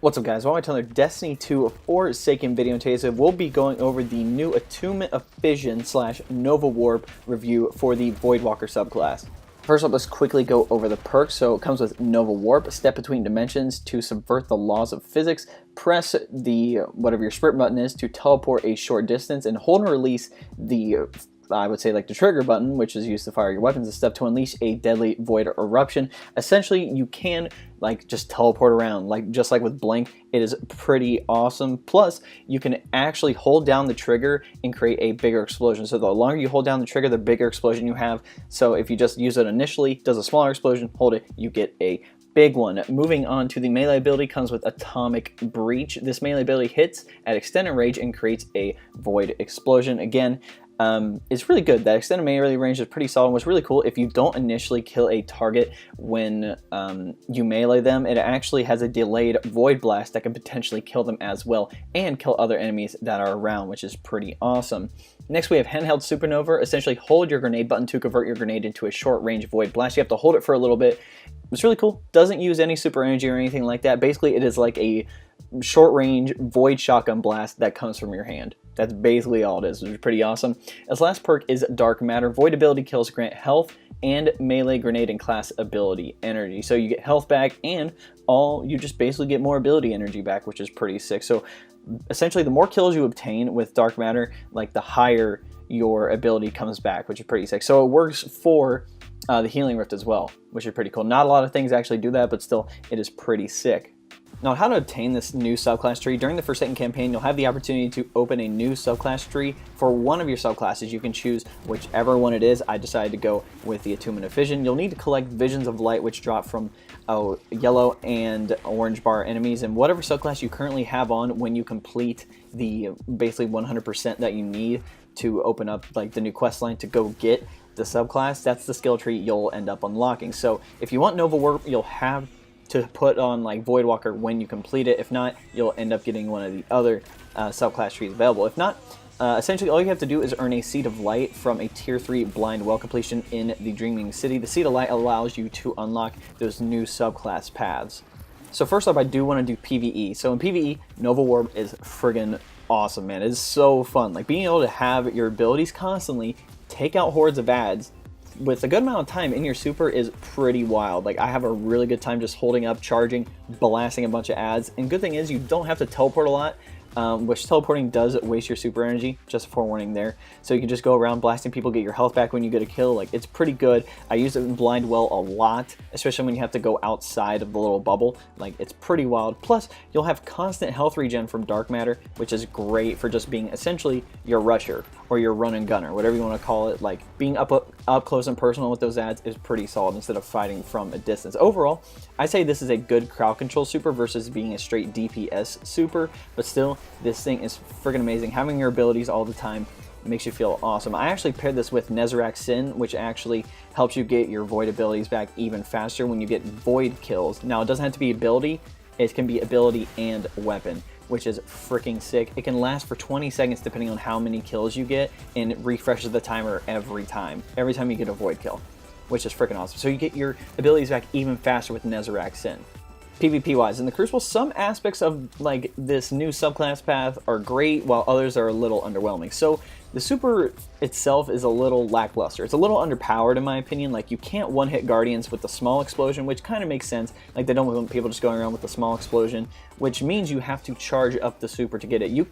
What's up guys, welcome to another Destiny 2 Forsaken video. Today we'll be going over the new Attunement of Fission / Nova Warp review for the Voidwalker subclass. First up, let's quickly go over the perks. So it comes with Nova Warp, step between dimensions to subvert the laws of physics, press the whatever your sprint button is to teleport a short distance, and hold and release the I would say like the trigger button, which is used to fire your weapons and stuff, to unleash a deadly void eruption. Essentially, you can like just teleport around, like just like with Blink. It is pretty awesome. Plus, you can actually hold down the trigger and create a bigger explosion. So the longer you hold down the trigger, the bigger explosion you have. So if you just use it initially, it does a smaller explosion, hold it, you get a big one. Moving on to the melee ability, comes with Atomic Breach. This melee ability hits at extended range and creates a void explosion. Again, it's really good. That extended melee range is pretty solid. What's really cool, if you don't initially kill a target when you melee them, it actually has a delayed void blast that can potentially kill them as well and kill other enemies that are around, which is pretty awesome. Next we have Handheld Supernova. Essentially hold your grenade button to convert your grenade into a short range void blast. You have to hold it for a little bit. It's really cool. Doesn't use any super energy or anything like that. Basically it is like a short range void shotgun blast that comes from your hand. That's basically all it is, which is pretty awesome. Its last perk is Dark Matter. Void ability kills grant health and melee grenade and class ability energy. So you get health back and you just basically get more ability energy back, which is pretty sick. So essentially the more kills you obtain with Dark Matter, like the higher your ability comes back, which is pretty sick. So it works for the Healing Rift as well, which is pretty cool. Not a lot of things actually do that, but still it is pretty sick. Now, how to obtain this new subclass tree. During the Forsaken campaign, you'll have the opportunity to open a new subclass tree for one of your subclasses. You can choose whichever one it is. I decided to go with the Attunement of Fission. You'll need to collect Visions of Light, which drop from yellow and orange bar enemies, and whatever subclass you currently have on when you complete the basically 100% that you need to open up like the new quest line to go get the subclass. That's the skill tree you'll end up unlocking. So if you want Nova Warp, you'll have to put on like Voidwalker when you complete it. If not, you'll end up getting one of the other subclass trees available. If not, essentially all you have to do is earn a Seed of Light from a tier 3 blind well completion in the Dreaming City. The Seed of Light allows you to unlock those new subclass paths. So first up, I do want to do PVE. So in PVE, Nova Warp is friggin' awesome, man. It is so fun. Like being able to have your abilities constantly take out hordes of ads with a good amount of time in your super is pretty wild. Like I have a really good time just holding up, charging, blasting a bunch of ads. And good thing is you don't have to teleport a lot, which teleporting does waste your super energy, just a forewarning there. So you can just go around blasting people, get your health back when you get a kill. Like it's pretty good. I use it in blind well a lot, especially when you have to go outside of the little bubble. Like it's pretty wild. Plus you'll have constant health regen from Dark Matter, which is great for just being essentially your rusher or your run and gunner, whatever you want to call it. Like being up close and personal with those ads is pretty solid instead of fighting from a distance. Overall, I say this is a good crowd control super versus being a straight DPS super, but still this thing is friggin' amazing. Having your abilities all the time makes you feel awesome. I actually paired this with Nezarec Sin, which actually helps you get your void abilities back even faster when you get void kills. Now it doesn't have to be ability, it can be ability and weapon, which is freaking sick. It can last for 20 seconds depending on how many kills you get, and it refreshes the timer every time you get a void kill, which is freaking awesome. So you get your abilities back even faster with Nezarec Sin. PvP wise, in the Crucible, some aspects of like this new subclass path are great, while others are a little underwhelming. So the super itself is a little lackluster. It's a little underpowered in my opinion. Like you can't one-hit Guardians with the small explosion, which kind of makes sense. Like they don't want people just going around with the small explosion, which means you have to charge up the super to get it. You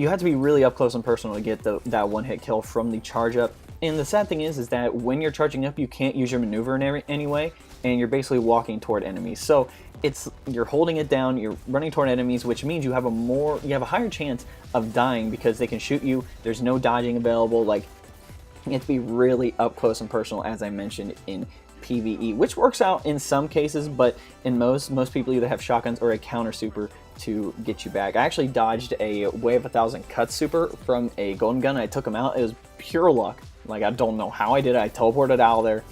have to be really up close and personal to get that one-hit kill from the charge up. And the sad thing is that when you're charging up, you can't use your maneuver in any way, and you're basically walking toward enemies. So you're holding it down, you're running toward enemies, which means you have a higher chance of dying because they can shoot you. There's no dodging available. Like you have to be really up close and personal, as I mentioned in PvE, which works out in some cases, but in most people either have shotguns or a counter super to get you back. I actually dodged a Wave 1000 cut super from a golden gun. I took him out. It was pure luck. Like I don't know how I did it. I teleported out of there.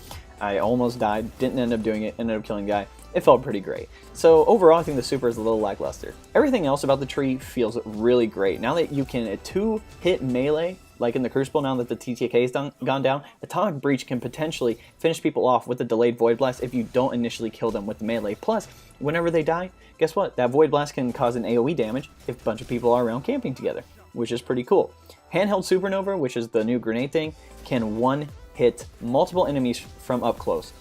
I almost died, didn't end up doing it, ended up killing the guy. it felt pretty great. So overall, I think the super is a little lackluster. Everything else about the tree feels really great. Now that you can 2-hit melee, like in the Crucible, now that the TTK has gone down, Atomic Breach can potentially finish people off with a delayed Void Blast if you don't initially kill them with the melee. Plus, whenever they die, guess what? That Void Blast can cause an AoE damage if a bunch of people are around camping together, which is pretty cool. Handheld Supernova, which is the new grenade thing, can one-hit multiple enemies from up close.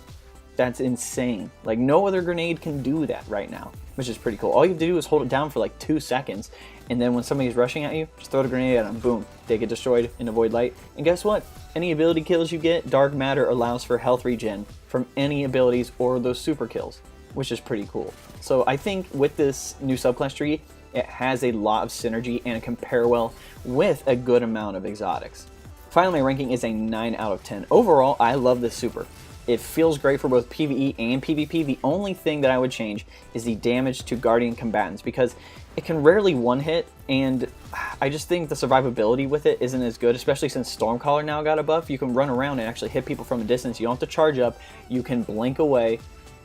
That's insane. Like, no other grenade can do that right now, which is pretty cool. All you have to do is hold it down for like 2 seconds, and then when somebody's rushing at you, just throw the grenade at them, boom, they get destroyed in the Void Light. And guess what? Any ability kills you get, Dark Matter allows for health regen from any abilities or those super kills, which is pretty cool. So I think with this new subclass tree, it has a lot of synergy and it can pair well with a good amount of exotics. Finally, my ranking is a 9 out of 10. Overall, I love this super. It feels great for both PvE and PvP. The only thing that I would change is the damage to Guardian combatants, because it can rarely one-hit, and I just think the survivability with it isn't as good, especially since Stormcaller now got a buff. You can run around and actually hit people from a distance. You don't have to charge up. You can blink away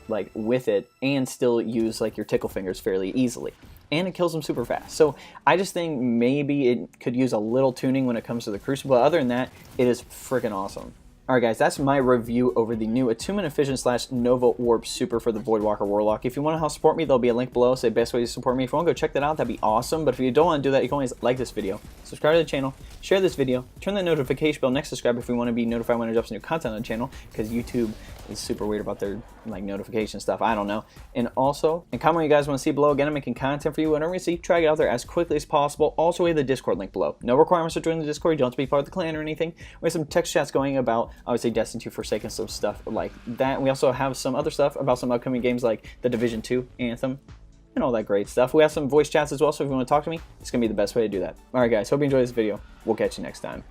like with it and still use like your tickle fingers fairly easily. And it kills them super fast. So I just think maybe it could use a little tuning when it comes to the Crucible. Other than that, it is freaking awesome. Alright guys, that's my review over the new Attunement of Fission / Nova Warp Super for the Voidwalker Warlock. If you want to help support me, there'll be a link below, say best way to support me. If you want to go check that out, that'd be awesome. But if you don't want to do that, you can always like this video, subscribe to the channel, share this video, turn the notification bell next to subscribe if you want to be notified when I drop some new content on the channel, because YouTube is super weird about their like notification stuff, I don't know. And also, comment what you guys want to see below. Again, I'm making content for you whenever you see, try to get out there as quickly as possible. Also, we have the Discord link below. No requirements to join the Discord, you don't have to be part of the clan or anything. We have some text chats going about, obviously, Destiny 2 Forsaken, some stuff like that. We also have some other stuff about some upcoming games like the Division 2 Anthem and all that great stuff. We have some voice chats as well, so if you want to talk to me, it's going to be the best way to do that. Alright guys, hope you enjoyed this video. We'll catch you next time.